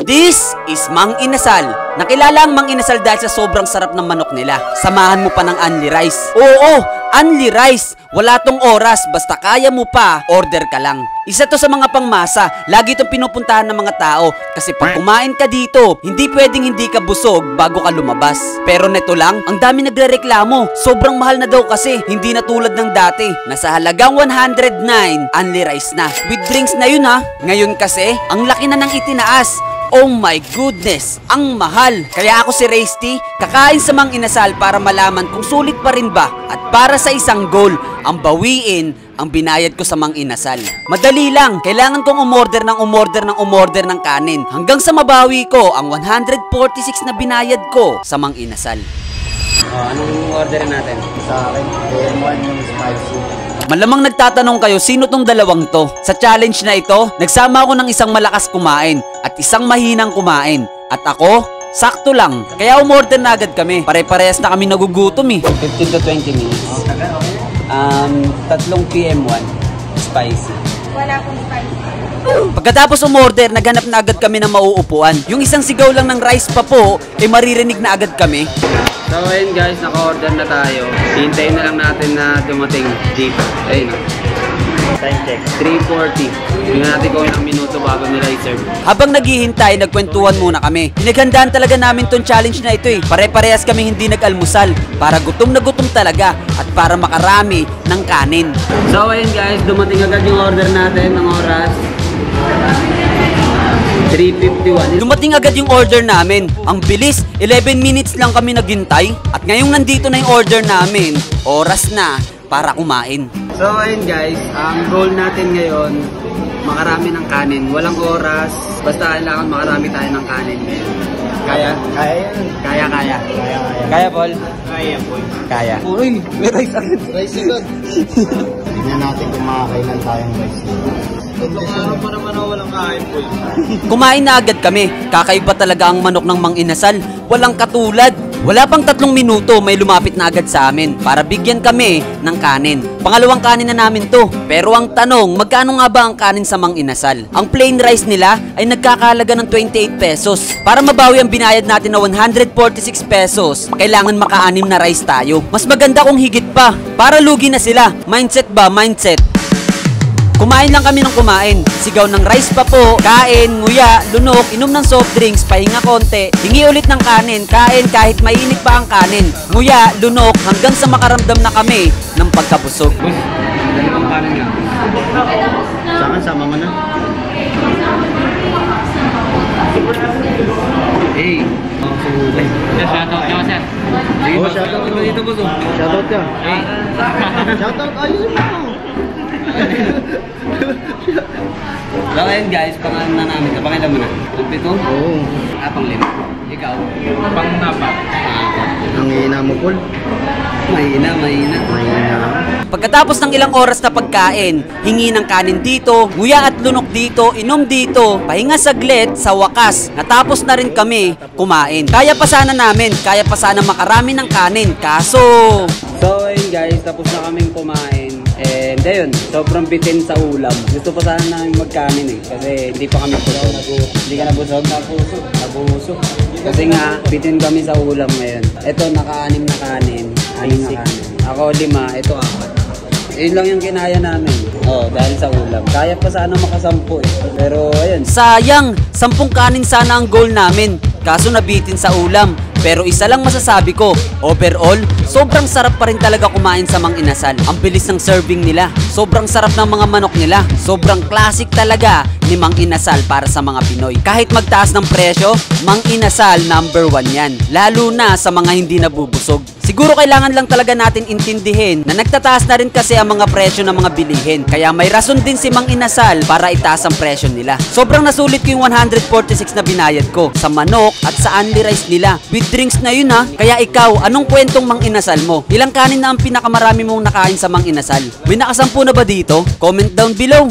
This is Mang Inasal. Nakilala ang Mang Inasal dahil sa sobrang sarap ng manok nila. Samahan mo pa ng Only Rice. Oo, Only Rice. Wala tong oras, basta kaya mo pa, order ka lang. Isa to sa mga pangmasa, lagi itong pinupuntahan ng mga tao. Kasi pag kumain ka dito, hindi pwedeng hindi ka busog bago ka lumabas. Pero neto lang, ang dami nagrereklamo. Sobrang mahal na daw kasi, hindi na tulad ng dati. Nasa halagang 109, Only Rice na. With drinks na yun ha. Ngayon kasi, ang laki na ng itinaas. Oh my goodness, ang mahal. Kaya ako si Raisty, kakain sa Mang Inasal para malaman kung sulit pa rin ba. At para sa isang goal, ang bawiin ang binayad ko sa Mang Inasal. Madali lang, kailangan kong umorder ng kanin hanggang sa mabawi ko ang 146 na binayad ko sa Mang Inasal. Anong order natin? Sa akin, PM1 yung spicy. Malamang nagtatanong kayo, sino tong dalawang to? Sa challenge na ito, nagsama ako ng isang malakas kumain at isang mahinang kumain. At ako, sakto lang. Kaya umorder na agad kami. Pare-parehas na kami nagugutom eh. 15 to 20 minutes. Tatlong PM1. Spicy. Wala akong spicy. Pagkatapos umorder, naghanap na agad kami ng mauupuan. Yung isang sigaw lang ng rice pa po, maririnig na agad kami. So ayun guys, naka-order na tayo. Hintayin na lang natin na dumating dito. Ayun. Time check. 3:40. Tingnan natin kung ilang minuto bago nila i-serve. Habang naghihintay, nagkwentuhan muna kami. Pinaghandaan talaga namin tong challenge na ito eh. Pare-parehas kami hindi nag-almusal. Para gutom na gutom talaga. At para makarami ng kanin. So ayun guys, dumating agad yung order natin ng oras. 3:51. Dumating agad yung order namin. Ang bilis, 11 minutes lang kami naghintay. At ngayong nandito na yung order namin, oras na para kumain. So ayun guys, ang goal natin ngayon, makarami ng kanin. Walang oras, basta kailangan makarami tayo ng kanin ngayon. Kaya? Kaya yan. Kaya. Kaya. Kaya, Paul? Kaya, Paul. Kaya. Uy, may rice agad. Rice agad. Tignan natin kung makakailan tayong rice agad. Tatlong araw pa naman ako walang kain, Paul. Kumain na agad kami. Kakaiba talaga ang manok ng Mang Inasal. Walang katulad. Wala pang 3 minuto, may lumapit na agad sa amin para bigyan kami ng kanin. Pangalawang kanin na namin to. Pero ang tanong, magkano nga ba ang kanin sa Mang Inasal? Ang plain rice nila ay nagkakahalaga ng 28 pesos. Para mabawi ang binayad natin na 146 pesos, kailangan maka-anim na rice tayo. Mas maganda kung higit pa. Para lugi na sila. Mindset ba? Mindset. Kumain lang kami ng kumain. Sigaw ng rice pa po, kain, nguya, lunok, inom ng soft drinks, pahinga konti, hingi ulit ng kanin, kain kahit mainit pa ang kanin, nguya, lunok, hanggang sa makaramdam na kami ng pagkabusog. Boss, dali bang kanin nga? Saan sama mo na? Hey, shoutout nyo, sir. Sige, shoutout mo dito, boss. Shoutout ka. Hey. Shoutout, ayun mo. So ayun guys, pangalan na namin. Pangilan mo na? Pito? Oo. Pang-5. Ikaw? Pang-4. Ang hina mo, Paul. Mahina. Mahina lang. Pagkatapos ng ilang oras na pagkain, hingi ng kanin dito, nguya at lunok dito, inom dito, pahinga saglit, sa wakas, natapos na rin kami kumain. Kaya pa sana makarami ng kanin, kaso... So ayun guys, tapos na kaming kumain. And ayun, sobrang bitin sa ulam. Gusto pa sana namin magkanin eh, kasi hindi pa kami busog. Hindi ka nabusog? Nabusog. Kasi nga, bitin kami sa ulam ngayon. Ito, naka-6 na kanin. 6 na kanin. Ako 5, ito 4. Yun lang yung kinaya namin. Dahil sa ulam. Kaya pa sana makasampu eh. Pero ayun. Sayang! 10 kanin sana ang goal namin. Kaso nabitin sa ulam. Pero isa lang masasabi ko, overall, sobrang sarap pa rin talaga kumain sa Mang Inasal. Ang bilis ng serving nila. Sobrang sarap ng mga manok nila. Sobrang classic talaga ni Mang Inasal para sa mga Pinoy. Kahit magtaas ng presyo, Mang Inasal number 1 yan. Lalo na sa mga hindi nabubusog. Siguro kailangan lang talaga natin intindihin na nagtataas na rin kasi ang mga presyo ng mga bilihin. Kaya may rason din si Mang Inasal para itaas ang presyo nila. Sobrang nasulit ko yung 146 na binayad ko sa manok at sa Only Rice nila. With drinks na yun ha. Kaya ikaw, anong kwentong Mang Inasal mo? Ilang kanin na ang pinakamarami mong nakain sa Mang Inasal? May nakasampu na ba dito? Comment down below.